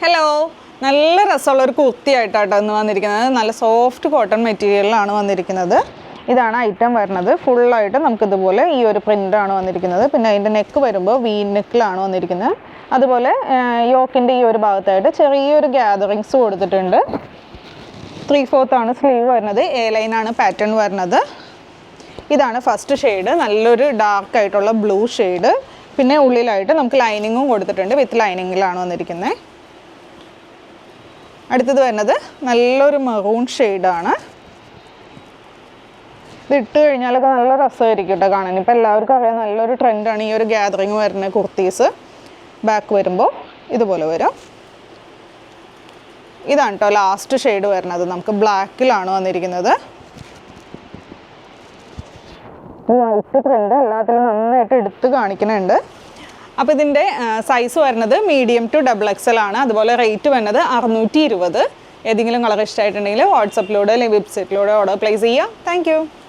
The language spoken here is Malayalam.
ഹലോ, നല്ല രസമുള്ളൊരു കുർത്തിയായിട്ടാട്ടോ ഇന്ന് വന്നിരിക്കുന്നത്. നല്ല സോഫ്റ്റ് കോട്ടൺ മെറ്റീരിയലിലാണ് വന്നിരിക്കുന്നത്. ഇതാണ് ഐറ്റം വരുന്നത്. ഫുള്ളായിട്ട് നമുക്കിതുപോലെ ഈ ഒരു പ്രിൻ്റാണ് വന്നിരിക്കുന്നത്. പിന്നെ അതിൻ്റെ നെക്ക് വരുമ്പോൾ വി നെക്കിലാണ് വന്നിരിക്കുന്നത്. അതുപോലെ യോക്കിൻ്റെ ഈ ഒരു ഭാഗത്തായിട്ട് ചെറിയൊരു ഗ്യാതറിങ്സ് കൊടുത്തിട്ടുണ്ട്. 3/4 സ്ലീവ് വരുന്നത്. എ ലൈനാണ് പാറ്റേൺ വരുന്നത്. ഇതാണ് ഫസ്റ്റ് ഷെയ്ഡ്, നല്ലൊരു ഡാർക്ക് ആയിട്ടുള്ള ബ്ലൂ ഷെയ്ഡ്. പിന്നെ ഉള്ളിലായിട്ട് നമുക്ക് ലൈനിങ്ങും കൊടുത്തിട്ടുണ്ട്, വിത്ത് ലൈനിങ്ങിലാണ് വന്നിരിക്കുന്നത്. അടുത്തത് വരുന്നത് നല്ലൊരു മെറൂൺ ഷെയ്ഡാണ്. ഇത് ഇട്ട് കഴിഞ്ഞാലൊക്കെ നല്ല രസമായിരിക്കും കേട്ടോ കാണാൻ. ഇപ്പോൾ എല്ലാവർക്കും അറിയാം, നല്ലൊരു ട്രെൻഡാണ് ഈ ഒരു ഗ്യാതറിങ് വരുന്ന കുർത്തീസ്. ബാക്ക് വരുമ്പോൾ ഇതുപോലെ വരും. ഇതാണ് കേട്ടോ ലാസ്റ്റ് ഷെയ്ഡ് വരുന്നത്. നമുക്ക് ബ്ലാക്കിലാണ് വന്നിരിക്കുന്നത്. വൈറ്റ് ട്രെൻഡ് എല്ലാത്തിലും നന്നായിട്ട് എടുത്ത് കാണിക്കുന്നുണ്ട്. അപ്പോൾ ഇതിൻ്റെ സൈസ് വരുന്നത് മീഡിയം ടു XXL ആണ്. അതുപോലെ റേറ്റ് വരുന്നത് 620. ഏതെങ്കിലും കളർ ഇഷ്ടമായിട്ടുണ്ടെങ്കിൽ വാട്സപ്പിലൂടെ അല്ലെങ്കിൽ വെബ്സൈറ്റിലൂടെ ഓർഡർ പ്ലേസ് ചെയ്യുക. താങ്ക്